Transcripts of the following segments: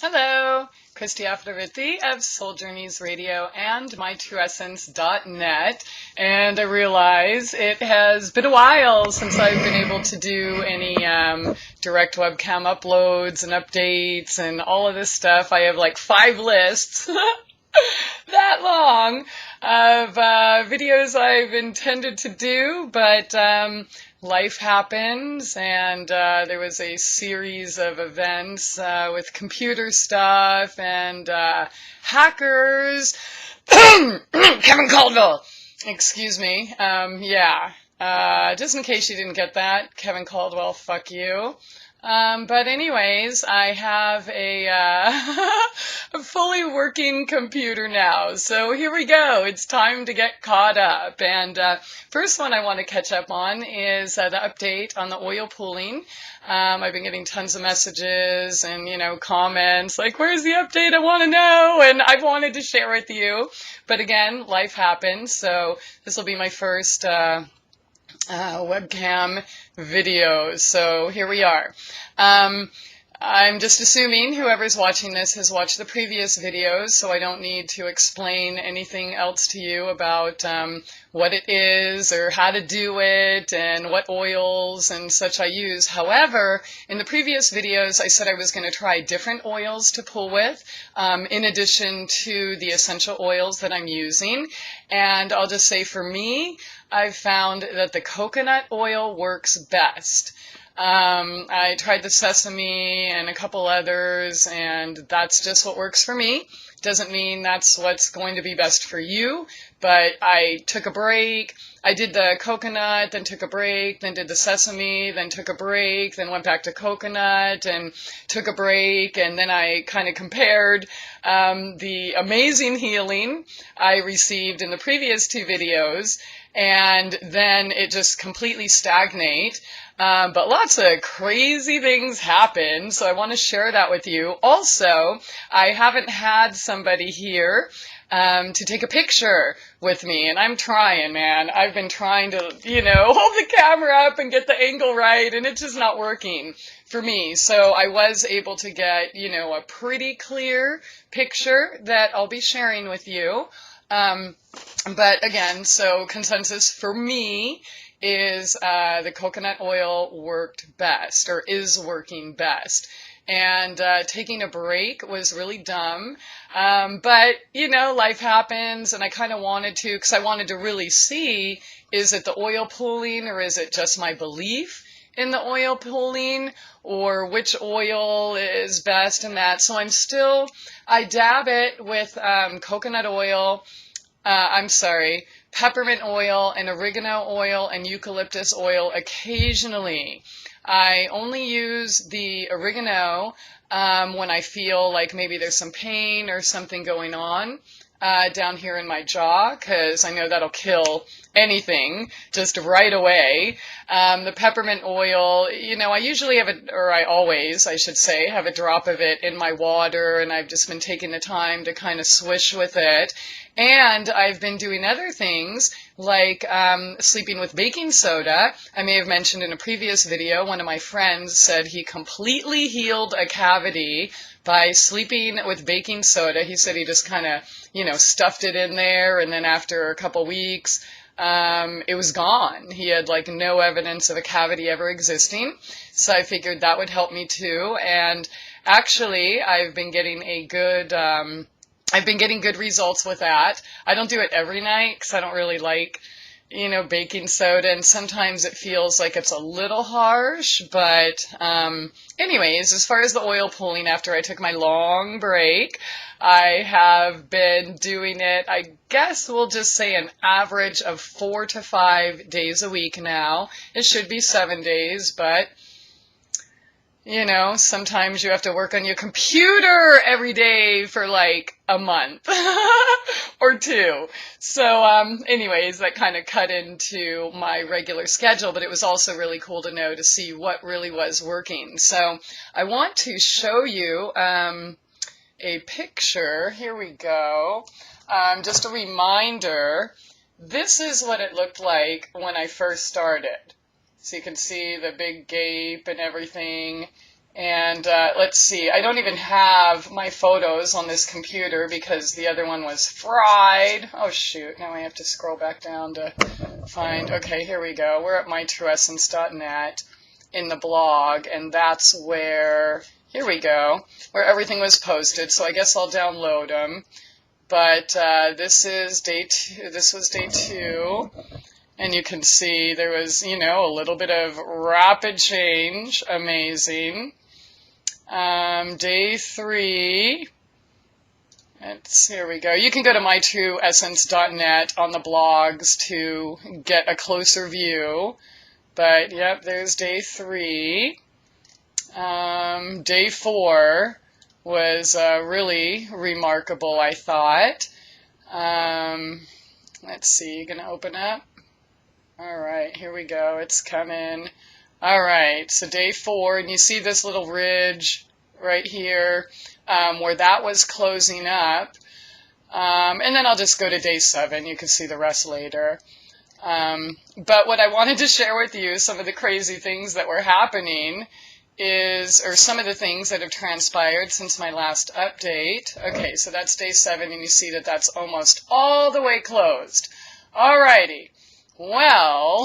Hello, Christie Aphrodite of Soul Journeys Radio and mytrueessence.net. And I realize it has been a while since I've been able to do any direct webcam uploads and updates and all of this stuff. I have like 5 lists that long of videos I've intended to do, but life happens, and there was a series of events with computer stuff and hackers. Kevin Caldwell! Excuse me. Just in case you didn't get that, Kevin Caldwell, fuck you. But anyways, I have a fully working computer now. So here we go. It's time to get caught up. And first one I want to catch up on is the update on the oil pooling. I've been getting tons of messages and, comments like, where's the update? I want to know. And I've wanted to share with you. But again, life happens. So this will be my first webcam videos. So here we are. I'm just assuming whoever's watching this has watched the previous videos, so I don't need to explain anything else to you about what it is or how to do it and what oils and such I use. However, in the previous videos, I said I was going to try different oils to pull with, in addition to the essential oils that I'm using. And I'll just say for me, I've found that the coconut oil works best. I tried the sesame and a couple others, and that's just what works for me. Doesn't mean that's what's going to be best for you, but I took a break. I did the coconut, then took a break, then did the sesame, then took a break, then went back to coconut and took a break, and then I kind of compared the amazing healing I received in the previous 2 videos, and then it just completely stagnate. But lots of crazy things happen, so I want to share that with you. Also, I haven't had somebody here to take a picture with me, and I'm trying, man. I've been trying to, hold the camera up and get the angle right, and it's just not working for me. So I was able to get, a pretty clear picture that I'll be sharing with you. But again, so consensus for me is the coconut oil worked best, or is working best. And taking a break was really dumb. But, life happens, and I kind of wanted to, because I wanted to really see, is it the oil pooling, or is it just my belief in the oil pooling, or which oil is best in that. So I dab it with coconut oil, peppermint oil and oregano oil and eucalyptus oil occasionally. I only use the oregano when I feel like maybe there's some pain or something going on down here in my jaw, because I know that'll kill anything just right away. The peppermint oil, I usually have I always, I should say, have a drop of it in my water, and I've just been taking the time to kind of swish with it. And I've been doing other things like sleeping with baking soda. I may have mentioned in a previous video, one of my friends said he completely healed a cavity by sleeping with baking soda. He said he just kind of, stuffed it in there, and then after a couple weeks, it was gone. He had like no evidence of a cavity ever existing. So I figured that would help me too. And actually, I've been getting good results with that. I don't do it every night because I don't really like, baking soda, and sometimes it feels like it's a little harsh. But anyways, as far as the oil pulling after I took my long break, I have been doing it, I guess we'll just say an average of 4 to 5 days a week now. It should be 7 days, but sometimes you have to work on your computer every day for like a month or 2. So anyways, that kind of cut into my regular schedule, but it was also really cool to know to see what really was working. So I want to show you a picture. Here we go. Just a reminder, this is what it looked like when I first started. So you can see the big gape and everything. And let's see, I don't even have my photos on this computer because the other one was fried. Oh shoot, now I have to scroll back down to find, okay, here we go. We're at mytrueessence.net in the blog, and that's where, here we go, where everything was posted. So I guess I'll download them. But this was day 2. And you can see there was, you know, a little bit of rapid change. Amazing. Day 3. Here we go. You can go to mytrueessence.net on the blogs to get a closer view. But, yep, there's day 3. Day 4 was really remarkable, I thought. Let's see, you gonna open up? All right, here we go. It's coming. All right, so day 4, and you see this little ridge right here where that was closing up. And then I'll just go to day 7. You can see the rest later. But what I wanted to share with you, some of the crazy things that were happening or some of the things that have transpired since my last update. Okay, so that's day 7, and you see that that's almost all the way closed. All righty. Well,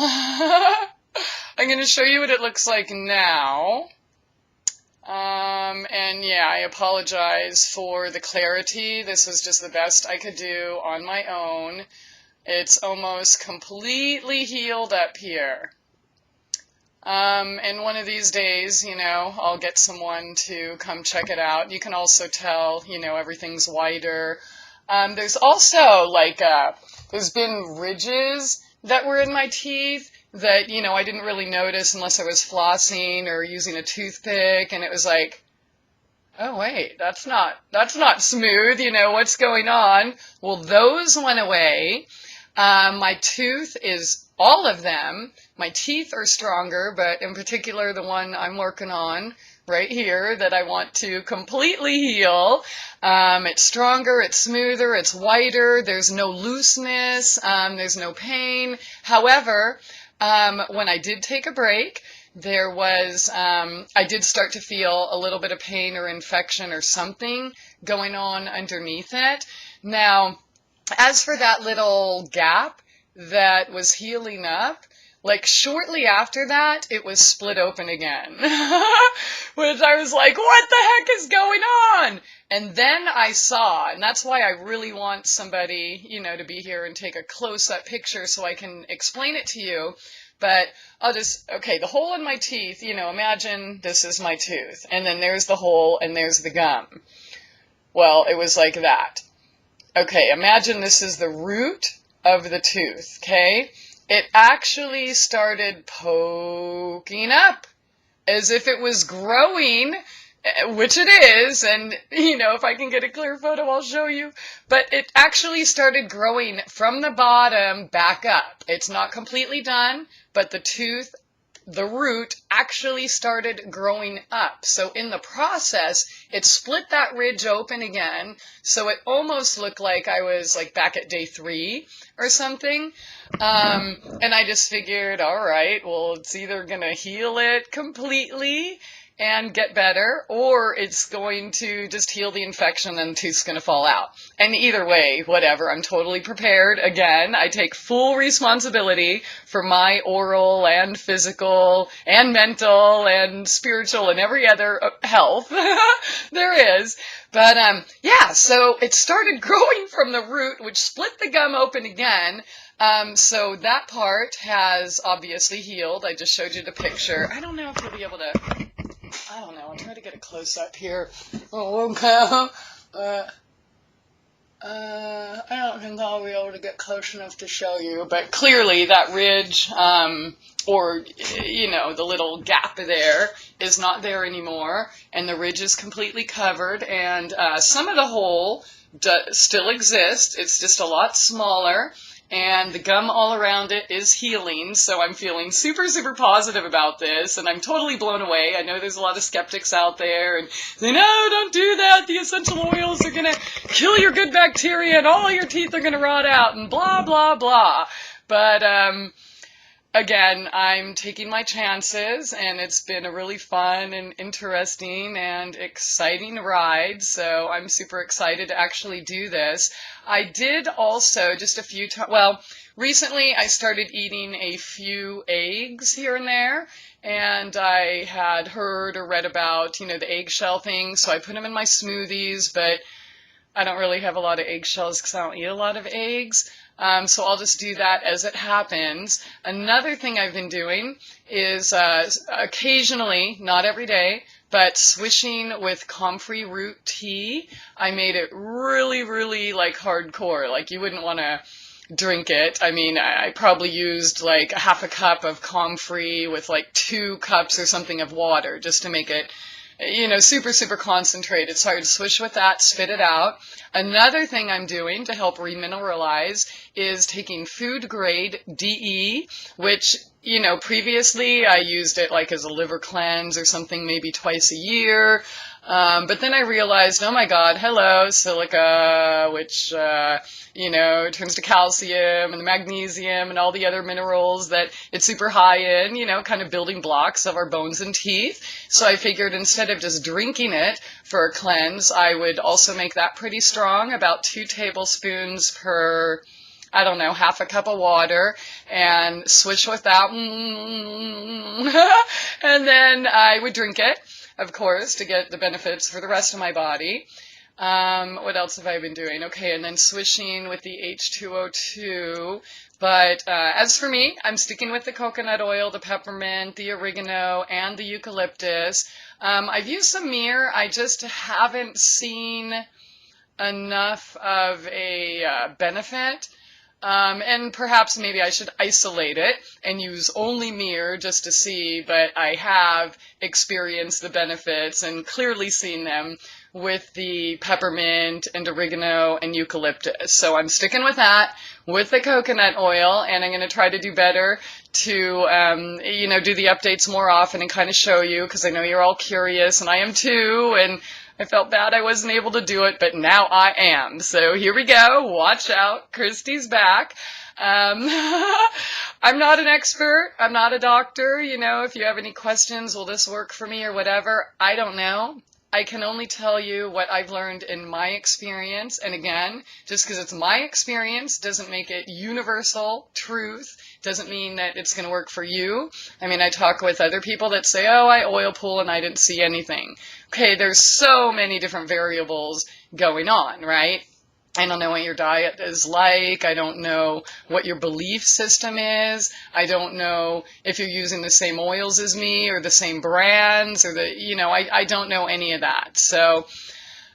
I'm going to show you what it looks like now. And yeah, I apologize for the clarity. This was just the best I could do on my own. It's almost completely healed up here. And one of these days, you know, I'll get someone to come check it out. You can also tell, you know, everything's whiter. There's also, like, there's been ridges that were in my teeth that, you know, I didn't really notice unless I was flossing or using a toothpick, and it was like, oh wait, that's not smooth, you know, what's going on? Well, those went away. My tooth is, all of them, my teeth are stronger, but in particular the one I'm working on right here that I want to completely heal. It's stronger, it's smoother, it's whiter, there's no looseness, there's no pain. However, when I did take a break, there was, I did start to feel a little bit of pain or infection or something going on underneath it. Now, as for that little gap that was healing up, like shortly after that, it was split open again, which I was like, what the heck is going on? And then I saw, and that's why I really want somebody, you know, to be here and take a close-up picture so I can explain it to you. But I'll just, okay, the hole in my teeth, you know, imagine this is my tooth, and then there's the hole, and there's the gum. Well, it was like that. Okay, imagine this is the root of the tooth, okay? It actually started poking up as if it was growing, which it is, and, you know, if I can get a clear photo, I'll show you. But it actually started growing from the bottom back up. It's not completely done, but the tooth, the root, actually started growing up. So in the process, it split that ridge open again, so it almost looked like I was like back at day 3 or something. And I just figured, all right, well, it's either going to heal it completely and get better, or it's going to just heal the infection and the tooth's going to fall out. And either way, whatever, I'm totally prepared. Again, I take full responsibility for my oral and physical and mental and spiritual and every other health there is. But yeah, so it started growing from the root, which split the gum open again. So that part has obviously healed. I just showed you the picture. I don't know if you'll be able to, I don't know, I'll try to get a close-up here. Oh, okay. I don't think I'll be able to get close enough to show you, but clearly that ridge, or, you know, the little gap there is not there anymore, and the ridge is completely covered, and some of the hole still exists. It's just a lot smaller. And the gum all around it is healing, so I'm feeling super, super positive about this, and I'm totally blown away. I know there's a lot of skeptics out there, and say, no, don't do that. The essential oils are going to kill your good bacteria, and all your teeth are going to rot out, and blah, blah, blah. But again, I'm taking my chances, and it's been a really fun and interesting and exciting ride. So I'm super excited to actually do this. I did also just a few times, well, recently I started eating a few eggs here and there. And I had heard or read about, the eggshell thing, so I put them in my smoothies, but I don't really have a lot of eggshells because I don't eat a lot of eggs. So I'll just do that as it happens. Another thing I've been doing is occasionally, not every day, but swishing with comfrey root tea. I made it really, really like hardcore. Like you wouldn't want to drink it. I mean, I probably used like a half a cup of comfrey with like 2 cups or something of water just to make it super, super concentrated. So I would swish with that, spit it out. Another thing I'm doing to help remineralize is taking food grade DE, which, previously I used it like as a liver cleanse or something maybe twice a year. But then I realized, oh my God, hello, silica, which, turns to calcium and the magnesium and all the other minerals that it's super high in, kind of building blocks of our bones and teeth. So I figured instead of just drinking it for a cleanse, I would also make that pretty strong, about 2 tablespoons per, I don't know, half a cup of water, and swish with that. And then I would drink it, of course, to get the benefits for the rest of my body. What else have I been doing? Okay, and then swishing with the H2O2. But as for me, I'm sticking with the coconut oil, the peppermint, the oregano, and the eucalyptus. I've used some myrrh. I just haven't seen enough of a benefit. And perhaps maybe I should isolate it and use only myrrh just to see, but I have experienced the benefits and clearly seen them with the peppermint and oregano and eucalyptus. So I'm sticking with that, with the coconut oil, and I'm going to try to do better to, do the updates more often and kind of show you, because I know you're all curious, and I am too, and I felt bad I wasn't able to do it, but now I am. So here we go. Watch out. Christie's back. I'm not an expert. I'm not a doctor. If you have any questions, will this work for me or whatever? I don't know. I can only tell you what I've learned in my experience. And again, just because it's my experience doesn't make it universal truth. Doesn't mean that it's going to work for you. I mean, I talk with other people that say, oh, I oil pool and I didn't see anything. Okay, there's so many different variables going on, right? I don't know what your diet is like. I don't know what your belief system is. I don't know if you're using the same oils as me or the same brands or I don't know any of that. So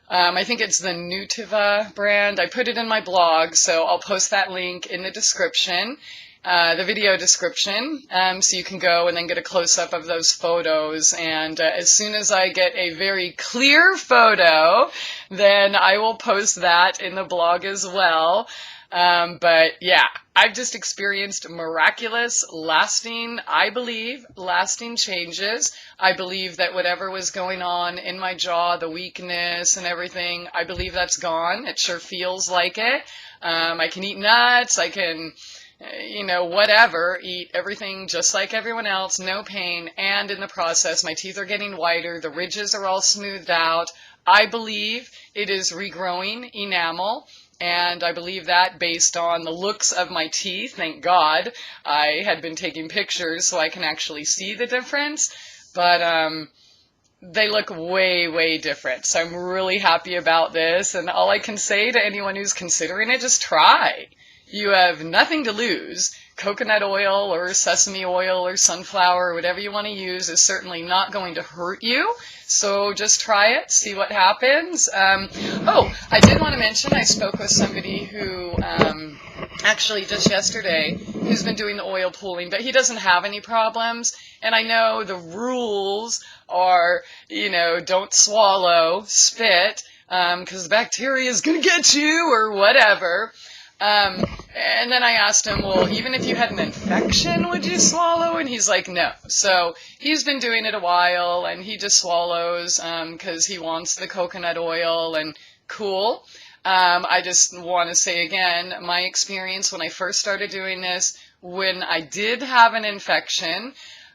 I think it's the Nutiva brand. I put it in my blog, so I'll post that link in the description. The video description, so you can go and then get a close-up of those photos, and as soon as I get a very clear photo, then I will post that in the blog as well. But yeah, I've just experienced miraculous, lasting changes. I believe that whatever was going on in my jaw, the weakness and everything, I believe that's gone. It sure feels like it. I can eat nuts, I can whatever, eat everything just like everyone else, no pain, and in the process, my teeth are getting whiter, the ridges are all smoothed out. I believe it is regrowing enamel, and I believe that based on the looks of my teeth. Thank God I had been taking pictures so I can actually see the difference, but they look way, way different. So I'm really happy about this, and all I can say to anyone who's considering it, just try. You have nothing to lose. Coconut oil or sesame oil or sunflower or whatever you want to use is certainly not going to hurt you. So just try it, see what happens. I did want to mention I spoke with somebody who actually just yesterday who's been doing the oil pooling, but he doesn't have any problems. And I know the rules are, don't swallow, spit, because the bacteria is going to get you or whatever. And then I asked him, well, even if you had an infection, would you swallow? And he's like, no. So he's been doing it a while, and he just swallows because he wants the coconut oil, and cool. I just want to say again, my experience when I first started doing this when I did have an infection,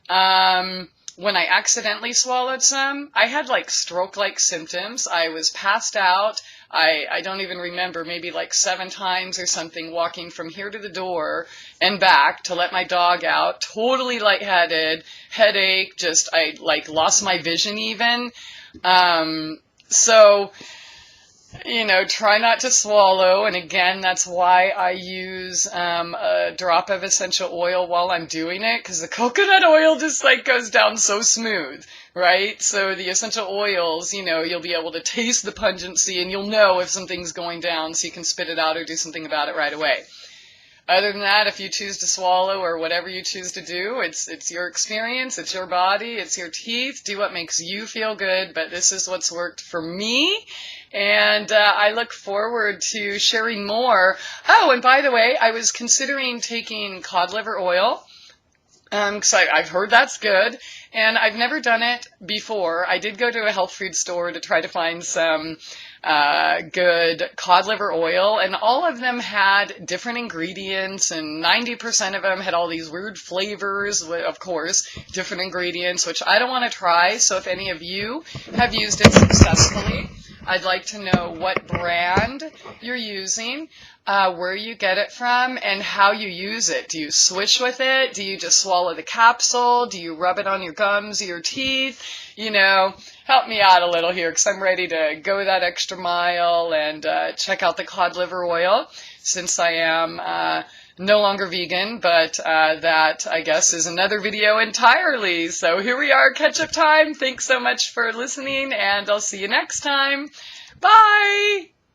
when I accidentally swallowed some, I had like stroke-like symptoms. I was passed out. I don't even remember, maybe like 7 times or something, walking from here to the door and back to let my dog out. Totally lightheaded, headache, I like lost my vision even. So, try not to swallow. And again, that's why I use a drop of essential oil while I'm doing it, because the coconut oil just like goes down so smooth, right? So the essential oils, you'll be able to taste the pungency and you'll know if something's going down so you can spit it out or do something about it right away. Other than that, if you choose to swallow or whatever you choose to do, it's your experience, it's your body, it's your teeth. Do what makes you feel good, but this is what's worked for me. And I look forward to sharing more. Oh, and by the way, I was considering taking cod liver oil. Because I've heard that's good, and I've never done it before. I did go to a health food store to try to find some good cod liver oil, and all of them had different ingredients, and 90% of them had all these weird flavors, of course, different ingredients, which I don't want to try. So if any of you have used it successfully, I'd like to know what brand you're using, where you get it from, and how you use it. Do you swish with it? Do you just swallow the capsule? Do you rub it on your gums or your teeth? Help me out a little here, because I'm ready to go that extra mile and check out the cod liver oil, since I am no longer vegan, but that, I guess, is another video entirely. So here we are, catch-up time. Thanks so much for listening, and I'll see you next time. Bye!